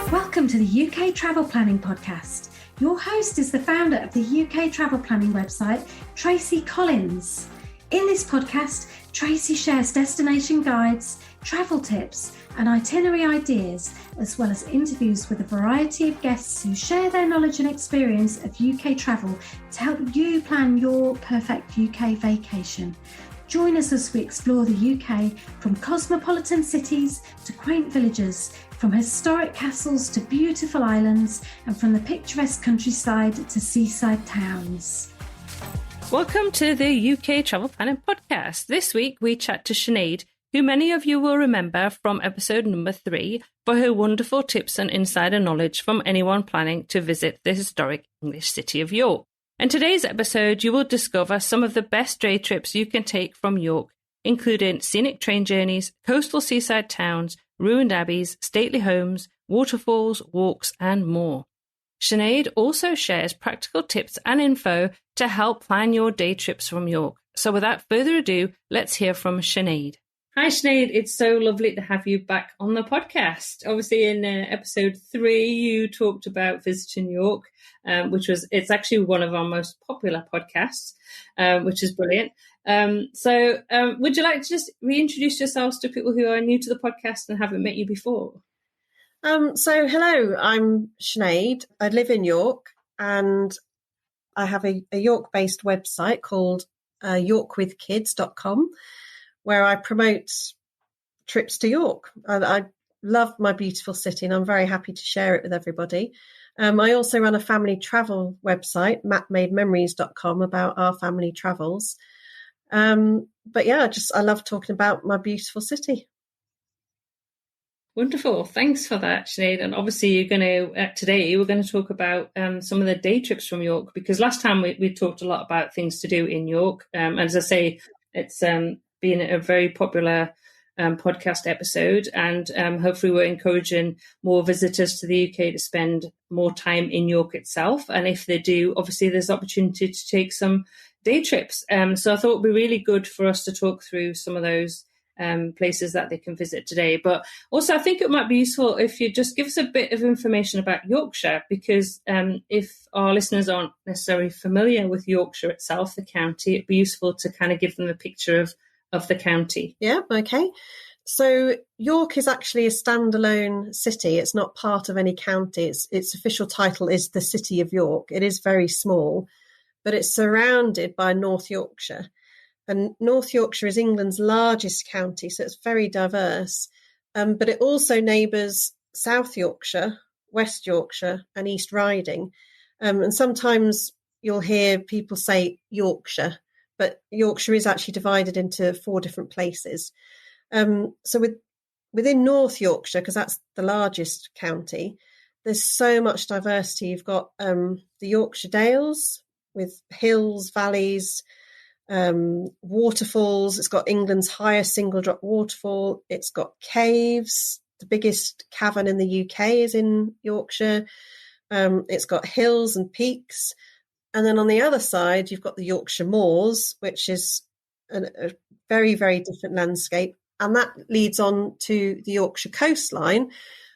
Welcome to the UK Travel Planning Podcast. Your host is the founder of the UK Travel Planning website, Tracy Collins. In this podcast, Tracy shares destination guides, travel tips, and itinerary ideas, as well as interviews with a variety of guests who share their knowledge and experience of UK travel to help you plan your perfect UK vacation. Join us as we explore the UK from cosmopolitan cities to quaint villages, from historic castles to beautiful islands, and from the picturesque countryside to seaside towns. Welcome to the UK Travel Planning Podcast. This week we chat to Sinead, who many of you will remember from episode number 3 for her wonderful tips and insider knowledge from anyone planning to visit the historic English city of York. In today's episode, you will discover some of the best day trips you can take from York, including scenic train journeys, coastal seaside towns, ruined abbeys, stately homes, waterfalls, walks, and more. Sinead also shares practical tips and info to help plan your day trips from York. So without further ado, let's hear from Sinead. Hi Sinead, it's so lovely to have you back on the podcast. Obviously in episode 3 you talked about visiting York, it's actually one of our most popular podcasts, which is brilliant. So would you like to just reintroduce yourselves to people who are new to the podcast and haven't met you before? So hello, I'm Sinead. I live in York and I have a York-based website called yorkwithkids.com where I promote trips to York. I love my beautiful city and I'm very happy to share it with everybody. I also run a family travel website, mapmadememories.com, about our family travels. But yeah, I love talking about my beautiful city. Wonderful. Thanks for that, Sinead. And obviously you're going to, today we're going to talk about some of the day trips from York, because last time we talked a lot about things to do in York. And as I say, it's been a very popular podcast episode, and hopefully we're encouraging more visitors to the UK to spend more time in York itself. And if they do, obviously there's opportunity to take some day trips. So I thought it would be really good for us to talk through some of those places that they can visit today. But also I think it might be useful if you just give us a bit of information about Yorkshire, because if our listeners aren't necessarily familiar with Yorkshire itself, the county, it'd be useful to kind of give them a picture of the county. Yeah, okay. So York is actually a standalone city. It's not part of any county. Its official title is the City of York. It is very small, but it's surrounded by North Yorkshire. And North Yorkshire is England's largest county, so it's very diverse. But it also neighbours South Yorkshire, West Yorkshire and East Riding. And sometimes you'll hear people say Yorkshire, but Yorkshire is actually divided into 4 different places. So within North Yorkshire, because that's the largest county, there's so much diversity. You've got the Yorkshire Dales with hills, valleys, waterfalls. It's got England's highest single drop waterfall. It's got caves. The biggest cavern in the UK is in Yorkshire. It's got hills and peaks. And then on the other side, you've got the Yorkshire Moors, which is a very, very different landscape. And that leads on to the Yorkshire coastline,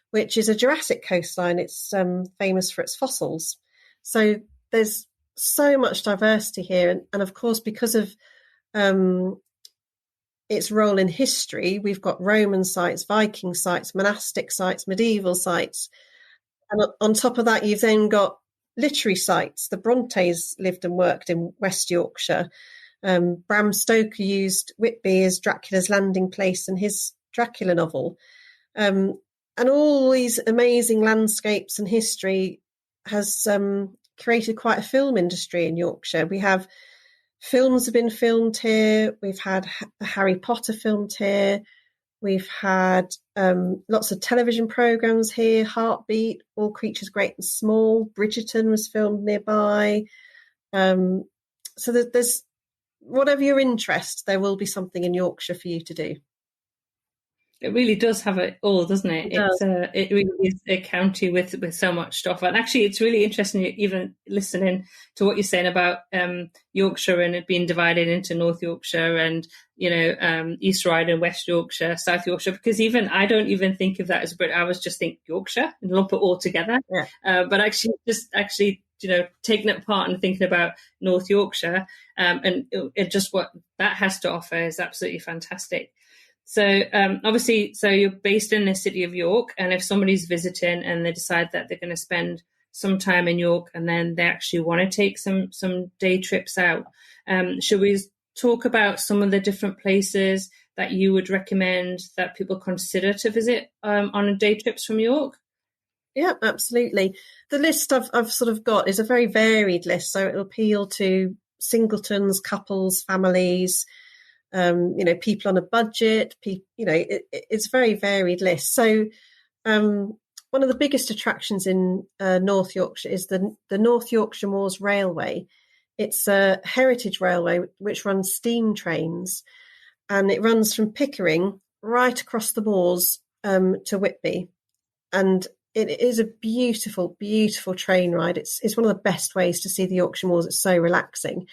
which is a Jurassic coastline. It's famous for its fossils. So there's so much diversity here. And of course, because of its role in history, we've got Roman sites, Viking sites, monastic sites, medieval sites. And on top of that, you've then got literary sites. The Brontes lived and worked in West Yorkshire. Bram Stoker used Whitby as Dracula's landing place in his Dracula novel. And all these amazing landscapes and history has created quite a film industry in Yorkshire. We have films have been filmed here. We've had Harry Potter filmed here. We've had lots of television programmes here, Heartbeat, All Creatures Great and Small, Bridgerton was filmed nearby. So there's whatever your interest, there will be something in Yorkshire for you to do. It really does have it all, doesn't it? It does. It really is a county with so much stuff. And actually, it's really interesting, even listening to what you're saying about Yorkshire and it being divided into North Yorkshire and, East Riding, West Yorkshire, South Yorkshire, because even I don't even think of that as a Brit. I was just think Yorkshire and lump it all together. Yeah. But actually, taking it apart and thinking about North Yorkshire and it just what that has to offer is absolutely fantastic. So obviously, so you're based in the city of York, and if somebody's visiting and they decide that they're going to spend some time in York and then they actually want to take some day trips out, should we talk about some of the different places that you would recommend that people consider to visit on a day trips from York? Yeah, absolutely. The list I've sort of got is a very varied list, so it'll appeal to singletons, couples, families, people on a budget, it's a very varied list. So one of the biggest attractions in North Yorkshire is the North Yorkshire Moors Railway. It's a heritage railway which runs steam trains, and it runs from Pickering right across the moors to Whitby. And it is a beautiful, beautiful train ride. It's one of the best ways to see the Yorkshire Moors. It's so relaxing.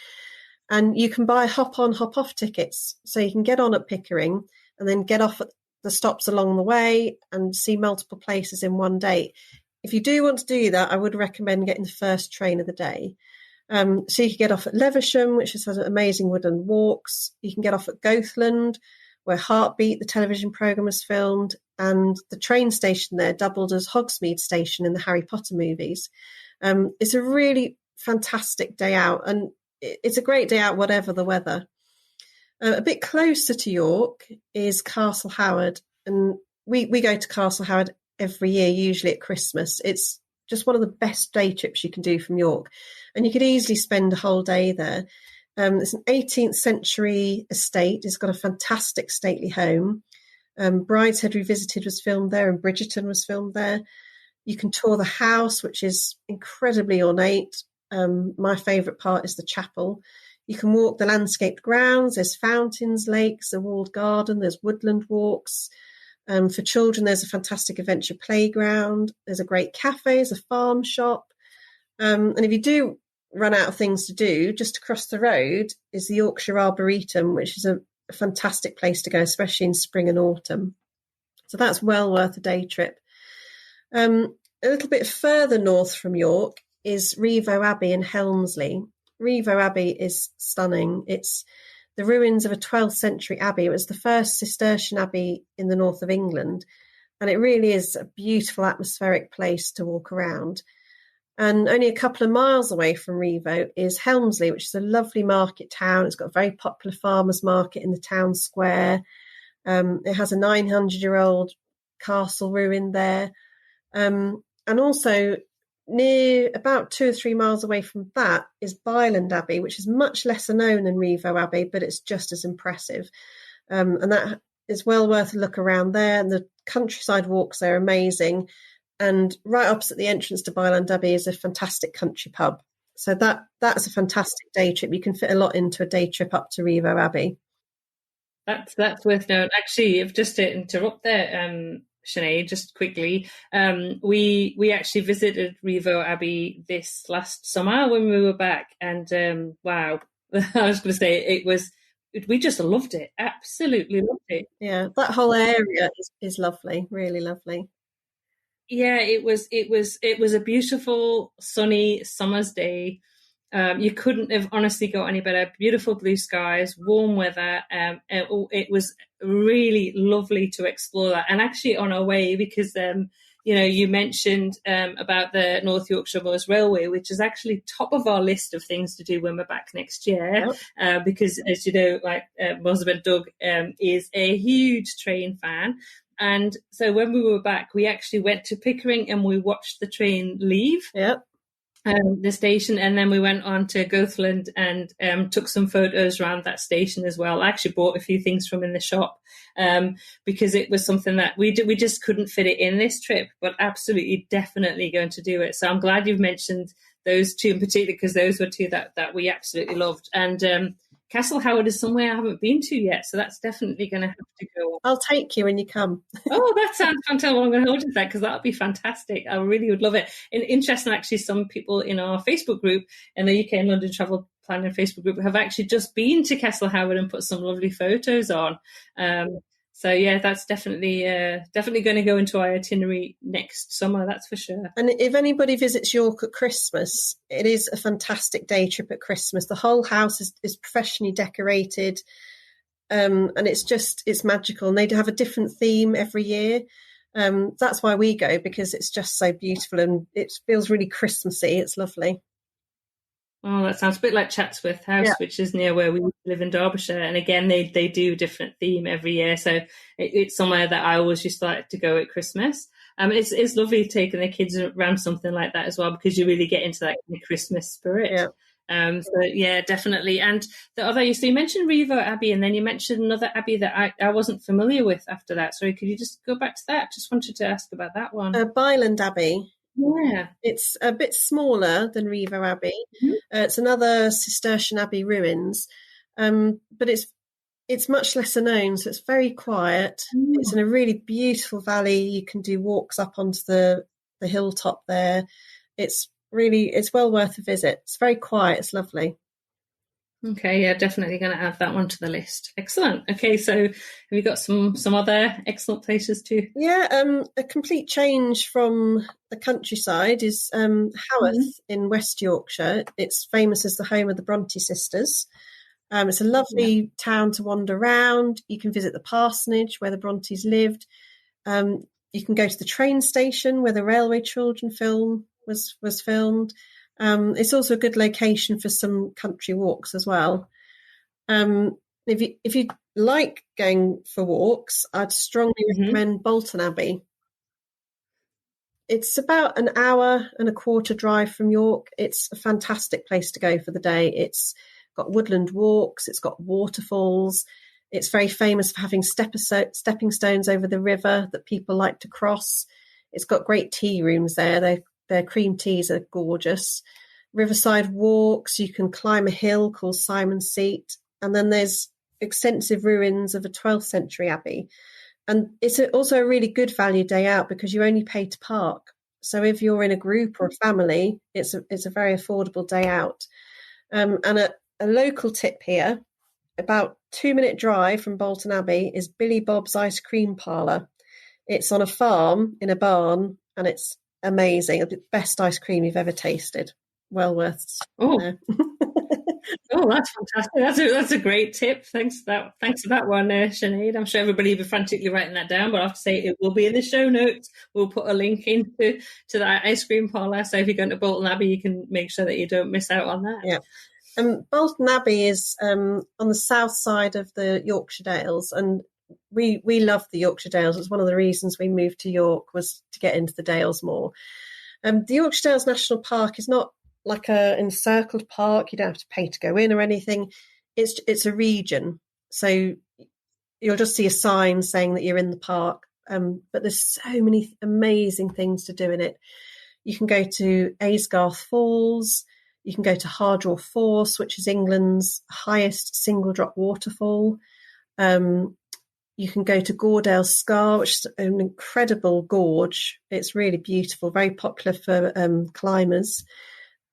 And you can buy hop-on, hop-off tickets. So you can get on at Pickering and then get off at the stops along the way and see multiple places in one day. If you do want to do that, I would recommend getting the first train of the day. So you can get off at Leversham, which has amazing woodland walks. You can get off at Goathland, where Heartbeat, the television programme, was filmed. And the train station there doubled as Hogsmeade Station in the Harry Potter movies. It's a really fantastic day out, and it's a great day out, whatever the weather. A bit closer to York is Castle Howard, and we go to Castle Howard every year, usually at Christmas. It's just one of the best day trips you can do from York, and you could easily spend a whole day there. It's an 18th century estate. It's got a fantastic stately home. Brideshead Revisited was filmed there, and Bridgerton was filmed there. You can tour the house, which is incredibly ornate. My favourite part is the chapel. You can walk the landscaped grounds. There's fountains, lakes, a walled garden. There's woodland walks. For children, there's a fantastic adventure playground. There's a great cafe. There's a farm shop. And if you do run out of things to do, just across the road is the Yorkshire Arboretum, which is a fantastic place to go, especially in spring and autumn. So that's well worth a day trip. A little bit further north from York is Revo Abbey in Helmsley. Revo Abbey is stunning. It's the ruins of a 12th century abbey. It was the first Cistercian abbey in the north of England, and it really is a beautiful atmospheric place to walk around. And only a couple of miles away from Revo is Helmsley, which is a lovely market town. It's got a very popular farmers market in the town square. It has a 900-year-old castle ruin there. And also near about 2 or 3 miles away from that is Byland Abbey, which is much lesser known than Revo Abbey, but it's just as impressive. And that is well worth a look around there. And the countryside walks there are amazing. And right opposite the entrance to Byland Abbey is a fantastic country pub. So that's a fantastic day trip. You can fit a lot into a day trip up to Revo Abbey. That's worth knowing. Actually, just to interrupt there, Sinead, just quickly, we actually visited Revo Abbey this last summer when we were back, and wow, I was going to say we just loved it, absolutely loved it. Yeah, that whole area is lovely, really lovely. Yeah, it was a beautiful sunny summer's day. You couldn't have honestly got any better. Beautiful blue skies, warm weather. It was really lovely to explore that. And actually on our way, because you mentioned about the North Yorkshire Moors Railway, which is actually top of our list of things to do when we're back next year. Yep. Because as you know, like my husband Doug is a huge train fan. And so when we were back, we actually went to Pickering and we watched the train leave. Yep. The station, and then we went on to Goathland and took some photos around that station as well. I actually bought a few things from in the shop because it was something that we just couldn't fit it in this trip, but absolutely definitely going to do it. So I'm glad you've mentioned those two in particular, because those were two that we absolutely loved. And Castle Howard is somewhere I haven't been to yet, so that's definitely going to have to go. I'll take you when you come. Oh, that sounds fantastic. Well, I'm going to hold you to that because that would be fantastic. I really would love it. And interesting, actually, some people in our Facebook group, in the UK and London Travel Planning Facebook group, have actually just been to Castle Howard and put some lovely photos on. So yeah, that's definitely going to go into our itinerary next summer. That's for sure. And if anybody visits York at Christmas, it is a fantastic day trip at Christmas. The whole house is professionally decorated, and it's magical. And they have a different theme every year. That's why we go, because it's just so beautiful and it feels really Christmassy. It's lovely. Oh, that sounds a bit like Chatsworth House, which is near where we live in Derbyshire. And again, they do a different theme every year. So it's somewhere that I always used to like to go at Christmas. It's lovely taking the kids around something like that as well, because you really get into that kind of Christmas spirit. Yeah. So yeah, definitely. And so you mentioned Revo Abbey, and then you mentioned another abbey that I wasn't familiar with after that. Sorry, could you just go back to that? Just wanted to ask about that one. Byland Abbey. Yeah. It's a bit smaller than Revo Abbey. Mm-hmm. It's another Cistercian Abbey ruins, but it's much lesser known, so it's very quiet. It's in a really beautiful valley. You can do walks up onto the hilltop there. It's well worth a visit. It's very quiet. It's lovely. Okay, yeah, definitely going to add that one to the list. Excellent. Okay, so have you got some other excellent places too? Yeah, a complete change from the countryside is Haworth in West Yorkshire. It's famous as the home of the Bronte sisters. It's a lovely town to wander around. You can visit the parsonage where the Brontes lived. You can go to the train station where the Railway Children film was filmed. It's also a good location for some country walks as well. If you like going for walks, I'd strongly recommend Bolton Abbey. It's about an hour and a quarter drive from York. It's a fantastic place to go for the day. It's got woodland walks. It's got waterfalls. It's very famous for having stepping stones over the river that people like to cross. It's got great tea rooms there. Their cream teas are gorgeous. Riverside walks. You can climb a hill called Simon's Seat. And then there's extensive ruins of a 12th century abbey. And it's also a really good value day out because you only pay to park. So if you're in a group or a family, it's a very affordable day out. And a local tip here, about 2-minute drive from Bolton Abbey, is Billy Bob's Ice Cream Parlour. It's on a farm in a barn, and it's amazing. The best ice cream you've ever tasted. Well worth. Oh, that's fantastic. That's a great tip. Thanks for that one, Sinead. I'm sure everybody will be frantically writing that down, but I have to say it will be in the show notes. We'll put a link into that ice cream parlour. So if you're going to Bolton Abbey, you can make sure that you don't miss out on that. Yeah. Bolton Abbey is on the south side of the Yorkshire Dales, and we love the Yorkshire Dales. It's one of the reasons we moved to York, was to get into the Dales more. The Yorkshire Dales National Park is not like a encircled park. You don't have to pay to go in or anything. It's a region, so you'll just see a sign saying that you're in the park. But there's so many amazing things to do in it. You can go to Aysgarth Falls. You can go to Hardraw Force, which is England's highest single drop waterfall. You can go to Goredale Scar, which is an incredible gorge. It's really beautiful, very popular for climbers.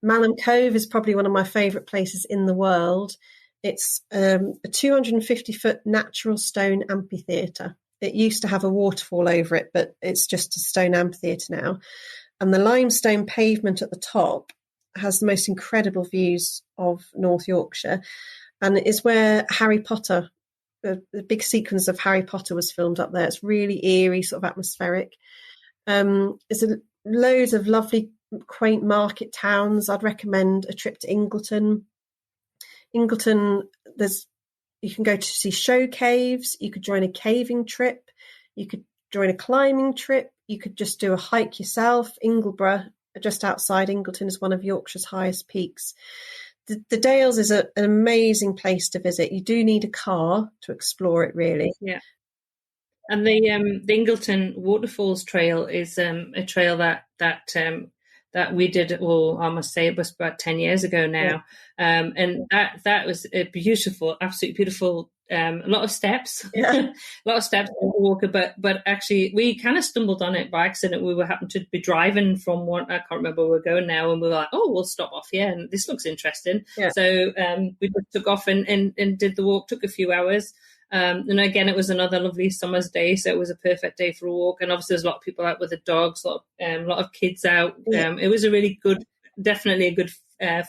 Malham Cove is probably one of my favourite places in the world. It's a 250-foot natural stone amphitheatre. It used to have a waterfall over it, but it's just a stone amphitheatre now. And the limestone pavement at the top has the most incredible views of North Yorkshire. And it's where Harry Potter, the big sequence of Harry Potter was filmed up there. It's really eerie, sort of atmospheric. There's loads of lovely quaint market towns. I'd recommend a trip to Ingleton. You can go to see show caves. You could join a caving trip. You could join a climbing trip. You could just do a hike yourself. Ingleborough, just outside Ingleton, is one of Yorkshire's highest peaks. The Dales is an amazing place to visit. You do need a car to explore it, really. Yeah. And the Ingleton Waterfalls Trail is a trail that that we did. Well, I must say it was about 10 years ago now. And that was a beautiful, absolutely beautiful. A lot of steps, a lot of steps in the walker, but actually we kind of stumbled on it by accident. We happened to be driving from one, I can't remember where we're going now, and we were like, oh, we'll stop off here, and this looks interesting. So we just took off and did the walk. Took a few hours. And again, it was another lovely summer's day, so it was a perfect day for a walk. And obviously, there's a lot of people out with the dogs, a lot of kids out. It was a really good, definitely a good,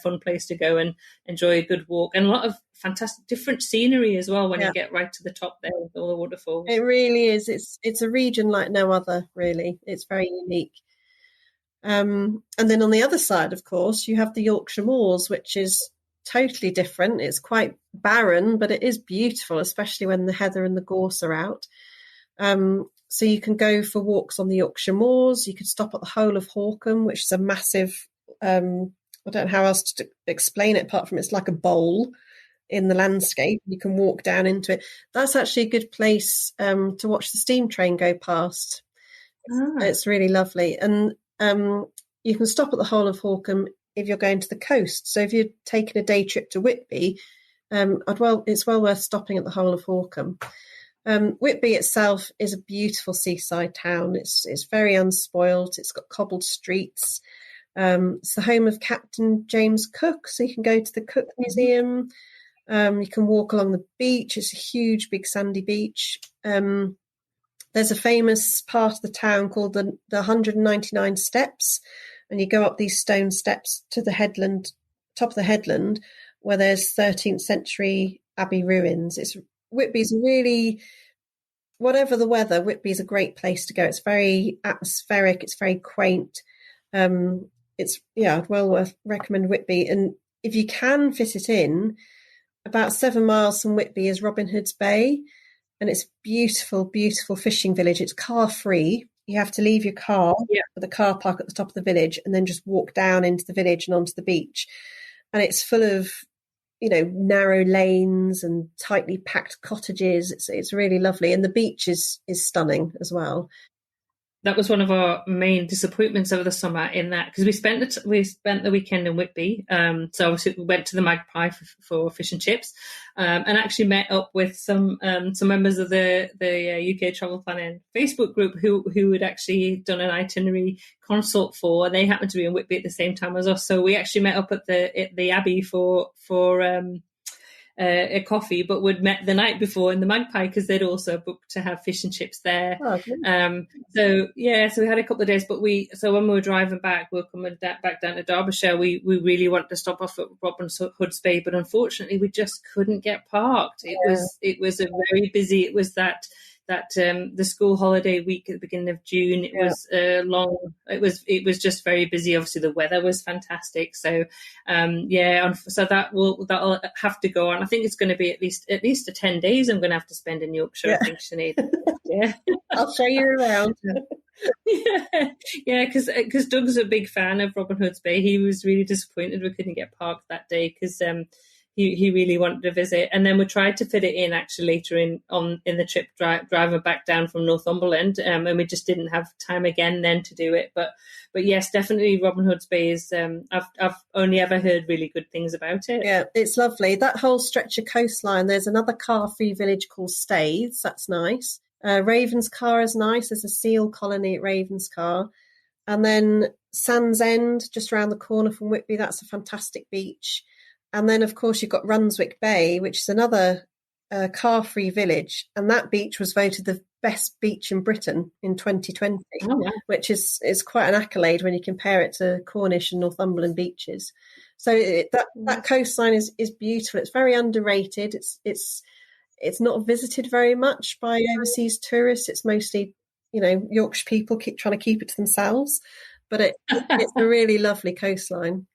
fun place to go and enjoy a good walk, and a lot of fantastic different scenery as well when you get right to the top there with all the waterfalls. It really is. It's a region like no other, really. It's very unique. And then on the other side, of course, you have the Yorkshire moors, which is totally different. It's quite barren, but it is beautiful, especially when the heather and the gorse are out. So you can go for walks on the Yorkshire moors. You could stop at the Hole of Hawkham, which is a massive, I don't know how else to explain it apart from it's like a bowl in the landscape. You can walk down into it. That's actually a good place to watch the steam train go past. It's really lovely. And you can stop at the Hole of Hawkham if you're going to the coast. So if you're taking a day trip to Whitby, it's well worth stopping at the Hole of Hawkham. Whitby itself is a beautiful seaside town. It's very unspoilt. It's got cobbled streets. It's the home of Captain James Cook, so you can go to the Cook Museum. You can walk along the beach. It's a huge, big sandy beach. There's a famous part of the town called the 199 Steps, and you go up these stone steps to the headland, top of the headland, where there's 13th century abbey ruins. Whitby's really, whatever the weather, Whitby's a great place to go. It's very atmospheric. It's very quaint. It's well recommend Whitby. And if you can fit it in, about 7 miles from Whitby is Robin Hood's Bay, and it's beautiful, beautiful fishing village. It's car free. You have to leave your car at the car park at the top of the village and then just walk down into the village and onto the beach. And it's full of, narrow lanes and tightly packed cottages. It's really lovely. And the beach is stunning as well. That was one of our main disappointments over the summer, in that because we spent the weekend in Whitby. So obviously we went to the Magpie for fish and chips, and actually met up with some members of the UK Travel Planning Facebook group who had actually done an itinerary consult for, and they happened to be in Whitby at the same time as us. So we actually met up at the Abbey for a coffee, but we'd met the night before in the Magpie because they'd also booked to have fish and chips there. So we had a couple of days, but when we were driving back, we were coming back down to Derbyshire, we really wanted to stop off at Robin Hood's Bay, but unfortunately we just couldn't get parked. It was a very busy, it was that the school holiday week at the beginning of June. It was long. It was just very busy. Obviously, the weather was fantastic. So, so that'll have to go on. I think it's going to be at least 10 days. I'm going to have to spend in Yorkshire. I think, Sinead. Yeah, I'll show you around. Because Doug's a big fan of Robin Hood's Bay. He was really disappointed we couldn't get parked that day because he really wanted to visit. And then we tried to fit it in actually later in the trip, driving back down from Northumberland, and we just didn't have time again then to do it. But yes, definitely Robin Hood's Bay is, I've only ever heard really good things about it. Yeah, it's lovely. That whole stretch of coastline, there's another car-free village called Staithes. That's nice. Ravenscar is nice. There's a seal colony at Ravenscar. And then Sands End, just around the corner from Whitby, that's a fantastic beach. And then, of course, you've got Runswick Bay, which is another car-free village. And that beach was voted the best beach in Britain in 2020, which is quite an accolade when you compare it to Cornish and Northumberland beaches. So that coastline is beautiful. It's very underrated. It's not visited very much by overseas tourists. It's mostly, Yorkshire people trying to keep it to themselves. But it's a really lovely coastline.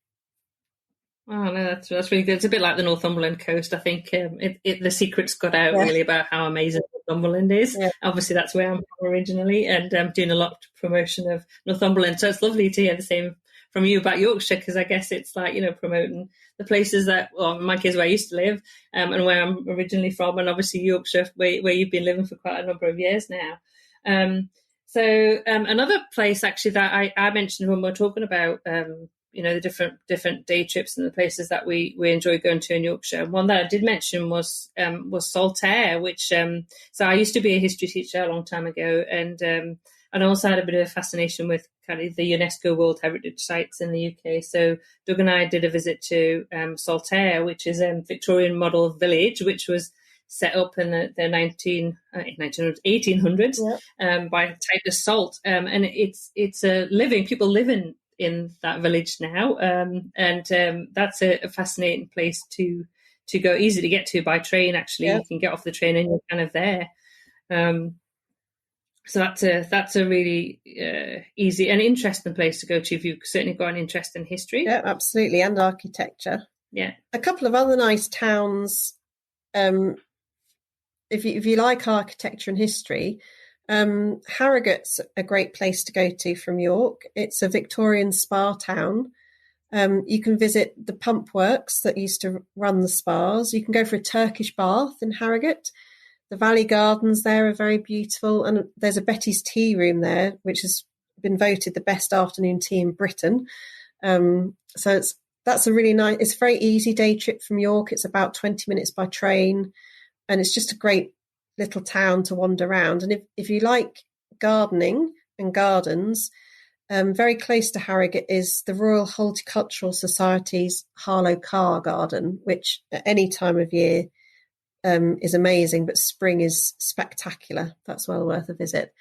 Oh no, that's really good. It's a bit like the Northumberland coast. I think the secret's got out really about how amazing Northumberland is. Yeah. Obviously, that's where I'm from originally, and I'm doing a lot of promotion of Northumberland. So it's lovely to hear the same from you about Yorkshire, because I guess it's like, promoting the places that, well, my kids where I used to live, and where I'm originally from, and obviously Yorkshire, where you've been living for quite a number of years now. So another place actually that I mentioned when we were talking about the different day trips and the places that we enjoy going to in Yorkshire. One that I did mention was Saltaire, which so I used to be a history teacher a long time ago, and I also had a bit of a fascination with kind of the UNESCO World Heritage Sites in the UK. So Doug and I did a visit to Saltaire, which is a Victorian model village, which was set up in the 1800s by Titus Salt. And it's a people live in that village now. And that's a fascinating place to go, easy to get to by train, actually. Yeah. You can get off the train and you're kind of there. So that's a really easy and interesting place to go to if you've certainly got an interest in history. Yeah, absolutely, and architecture. Yeah. A couple of other nice towns, if you like architecture and history, Harrogate's a great place to go to from York. It's a Victorian spa town. You can visit the pump works that used to run the spas. You can go for a Turkish bath in Harrogate. The Valley Gardens there are very beautiful, and there's a Betty's Tea Room there, which has been voted the best afternoon tea in Britain. So that's a really nice. It's a very easy day trip from York. It's about 20 minutes by train, and it's just a great little town to wander around. And if you like gardening and gardens, very close to Harrogate is the Royal Horticultural Society's Harlow Carr Garden, which at any time of year is amazing, but spring is spectacular. That's well worth a visit.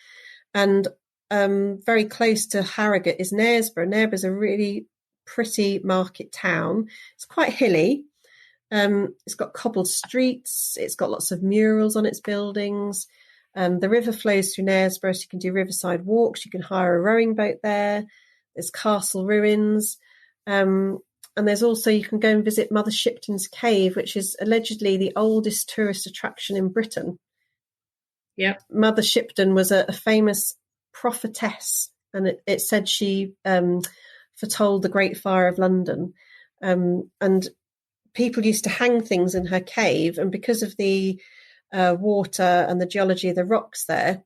And very close to Harrogate is Knaresborough. Knaresborough is a really pretty market town. It's quite hilly. It's got cobbled streets. It's got lots of murals on its buildings. The river flows through Knaresborough, so you can do riverside walks. You can hire a rowing boat there. There's castle ruins. And there's also, you can go and visit Mother Shipton's Cave, which is allegedly the oldest tourist attraction in Britain. Yeah. Mother Shipton was a famous prophetess, and it said she foretold the Great Fire of London. And people used to hang things in her cave, and because of the water and the geology of the rocks there,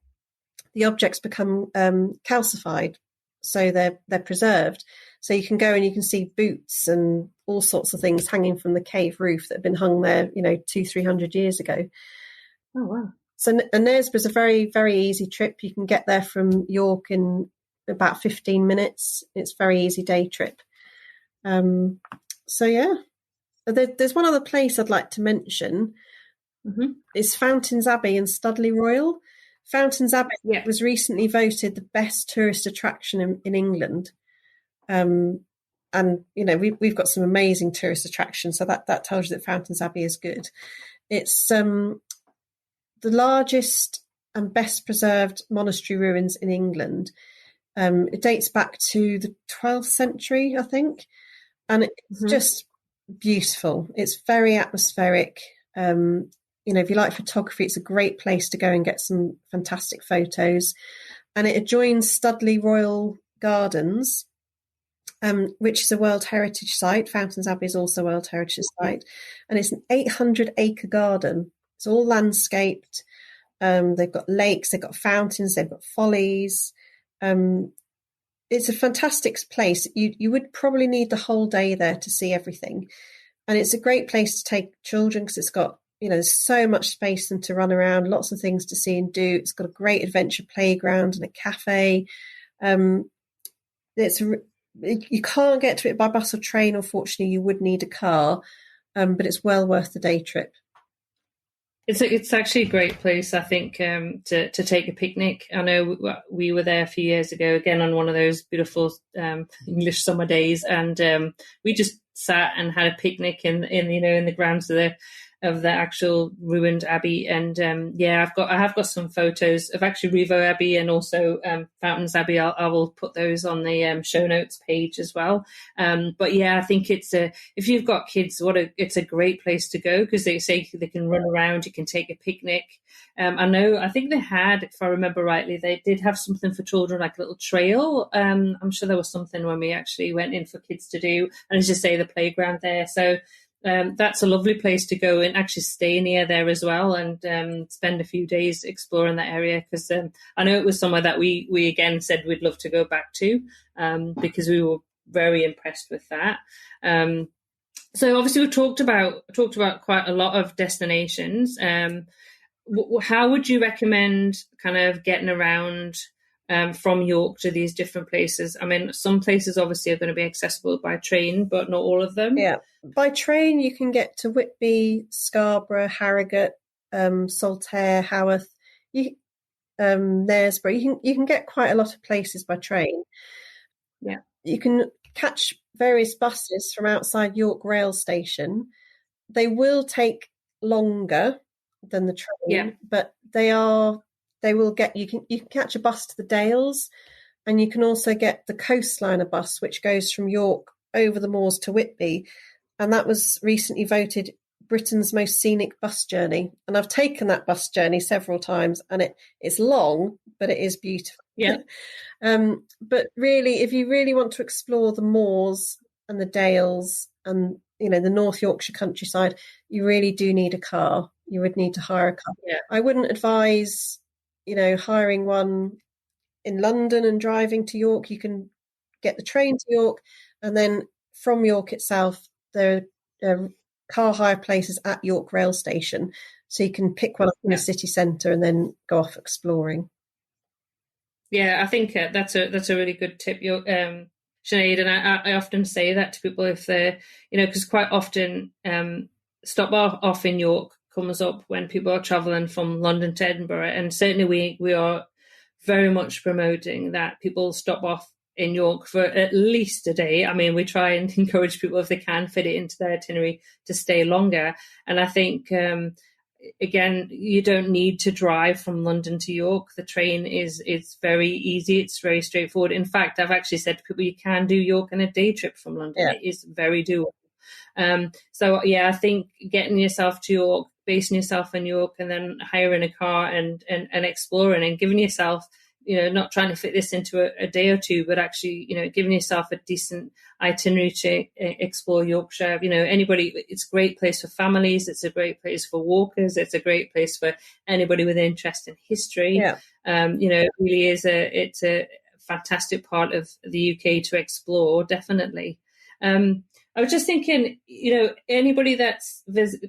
the objects become calcified, so they're preserved. So you can go and you can see boots and all sorts of things hanging from the cave roof that have been hung there, 200-300 years ago. Oh, wow. So Knaresborough is a very, very easy trip. You can get there from York in about 15 minutes. It's a very easy day trip. So, yeah. There's one other place I'd like to mention. Mm-hmm. It's Fountains Abbey in Studley Royal. Fountains Abbey was recently voted the best tourist attraction in England. And we've got some amazing tourist attractions, so that tells you that Fountains Abbey is good. It's the largest and best preserved monastery ruins in England. It dates back to the 12th century, I think, and it's just beautiful. It's very atmospheric. If you like photography, it's a great place to go and get some fantastic photos. And it adjoins Studley Royal Gardens, which is a World Heritage Site. Fountains Abbey is also a World Heritage Site. And it's an 800-acre garden. It's all landscaped. They've got lakes, they've got fountains, they've got follies. It's a fantastic place. You would probably need the whole day there to see everything. And it's a great place to take children because it's got, there's so much space for them to run around, lots of things to see and do. It's got a great adventure playground and a cafe. You can't get to it by bus or train, unfortunately. You would need a car, but it's well worth the day trip. It's actually a great place, I think, to take a picnic. I know we were there a few years ago, again on one of those beautiful English summer days, and we just sat and had a picnic in the grounds of the actual ruined abbey. And I have got some photos of actually Rievaulx Abbey and also Fountains Abbey. I will put those on the show notes page as well. But yeah, I think if you've got kids, it's a great place to go because they say they can run around, you can take a picnic. I think they had, if I remember rightly, they did have something for children, like a little trail. I'm sure there was something when we actually went in for kids to do, and as you say, the playground there. So that's a lovely place to go and actually stay near there as well, and spend a few days exploring that area, because I know it was somewhere that we again said we'd love to go back to, because we were very impressed with that. So obviously we talked about quite a lot of destinations. How would you recommend kind of getting around from York to these different places? I mean, some places obviously are going to be accessible by train, but not all of them. Yeah, by train you can get to Whitby, Scarborough, Harrogate, Saltaire, Haworth, Knaresborough. You can get quite a lot of places by train. Yeah, you can catch various buses from outside York rail station. They will take longer than the train, but you can catch a bus to the Dales, and you can also get the Coastliner bus, which goes from York over the moors to Whitby, and that was recently voted Britain's most scenic bus journey. And I've taken that bus journey several times, and it's long, but it is beautiful. Yeah. But really, if you really want to explore the moors and the Dales and the North Yorkshire countryside, you really do need a car. You would need to hire a car. Yeah. I wouldn't advise, hiring one in London and driving to York. You can get the train to York, and then from York itself, there are car hire places at York rail station, so you can pick one up in the city centre and then go off exploring. Yeah, I think that's a really good tip, Sinead, and I often say that to people if they're, because quite often stop off in York comes up when people are travelling from London to Edinburgh, and certainly we are very much promoting that people stop off in York for at least a day. I mean, we try and encourage people, if they can fit it into their itinerary, to stay longer. And I think, again, you don't need to drive from London to York. The train it's very easy. It's very straightforward. In fact, I've actually said to people, you can do York in a day trip from London. Yeah. It is very doable. So I think getting yourself to York, basing yourself in York, and then hiring a car and exploring and giving yourself, not trying to fit this into a day or two, but actually, giving yourself a decent itinerary to explore Yorkshire. Anybody, it's a great place for families. It's a great place for walkers. It's a great place for anybody with an interest in history. Yeah. It really is it's a fantastic part of the UK to explore, definitely. I was just thinking, anybody that's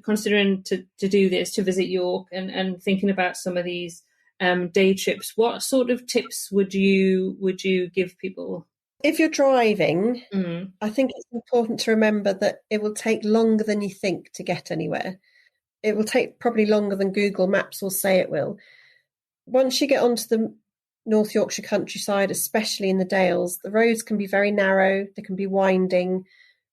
considering to do this, to visit York and thinking about some of these day trips, what sort of tips would you give people? If you're driving, I think it's important to remember that it will take longer than you think to get anywhere. It will take probably longer than Google Maps will say it will. Once you get onto the North Yorkshire countryside, especially in the Dales, the roads can be very narrow, they can be winding,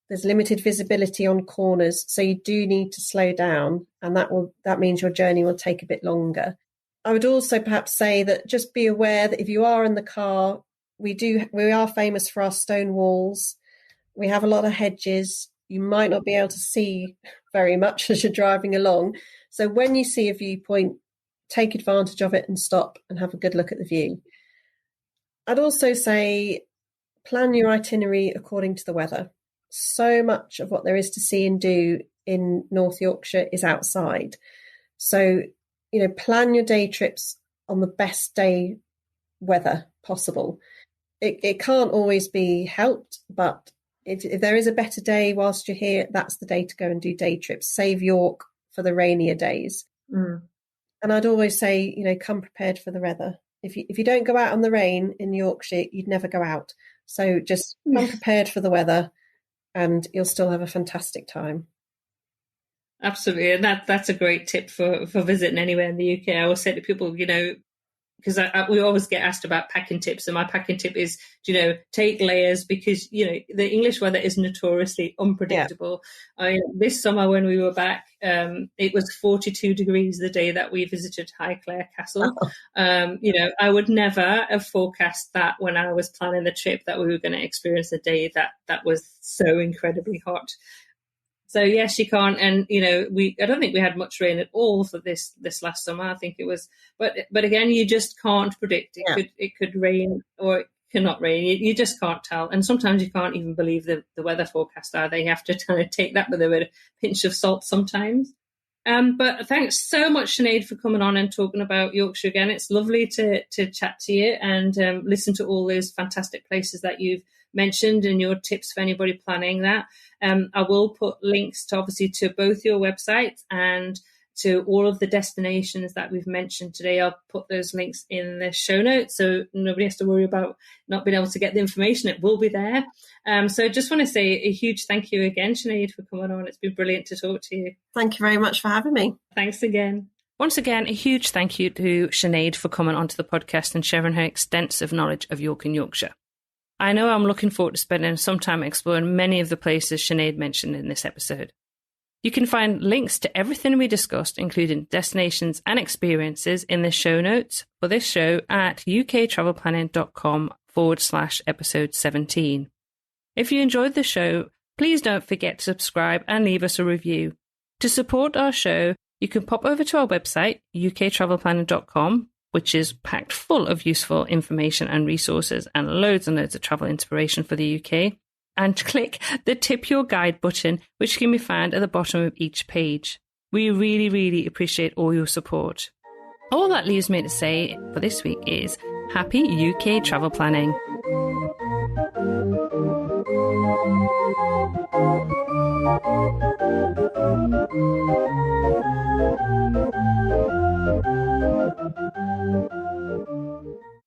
there's limited visibility on corners, so you do need to slow down, and that means your journey will take a bit longer. I would also perhaps say that just be aware that if you are in the car, we are famous for our stone walls. We have a lot of hedges. You might not be able to see very much as you're driving along. So when you see a viewpoint, take advantage of it and stop and have a good look at the view. I'd also say plan your itinerary according to the weather. So much of what there is to see and do in North Yorkshire is outside. So plan your day trips on the best day weather possible. It can't always be helped, but if there is a better day whilst you're here, that's the day to go and do day trips. Save York for the rainier days. And I'd always say, come prepared for the weather. If you don't go out on the rain in Yorkshire, you'd never go out. So just come prepared for the weather, and you'll still have a fantastic time. Absolutely, and that's a great tip for visiting anywhere in the UK. I always say to people, because we always get asked about packing tips, and my packing tip is, take layers, because the English weather is notoriously unpredictable. Yeah. This summer when we were back, it was 42 degrees the day that we visited Highclere Castle. I would never have forecast that when I was planning the trip, that we were going to experience a day that was so incredibly hot. So yes, you can't, and I don't think we had much rain at all for this last summer. I think it was, but again, you just can't predict. It could rain or it cannot rain. You just can't tell. And sometimes you can't even believe the weather forecast either. You have to kind of take that with a pinch of salt sometimes. But thanks so much, Sinead, for coming on and talking about Yorkshire again. It's lovely to chat to you and listen to all those fantastic places that you've mentioned and your tips for anybody planning that. I will put links to obviously to both your websites and to all of the destinations that we've mentioned today. I'll put those links in the show notes so nobody has to worry about not being able to get the information. It will be there. So I just want to say a huge thank you again, Sinead, for coming on. It's been brilliant to talk to you. Thank you very much for having me. Thanks again. Once again, a huge thank you to Sinead for coming onto the podcast and sharing her extensive knowledge of York and Yorkshire. I know I'm looking forward to spending some time exploring many of the places Sinead mentioned in this episode. You can find links to everything we discussed, including destinations and experiences, in the show notes for this show at uktravelplanning.com/episode 17. If you enjoyed the show, please don't forget to subscribe and leave us a review. To support our show, you can pop over to our website, uktravelplanning.com, which is packed full of useful information and resources and loads of travel inspiration for the UK. And click the Tip Your Guide button, which can be found at the bottom of each page. We really, really appreciate all your support. All that leaves me to say for this week is happy UK travel planning.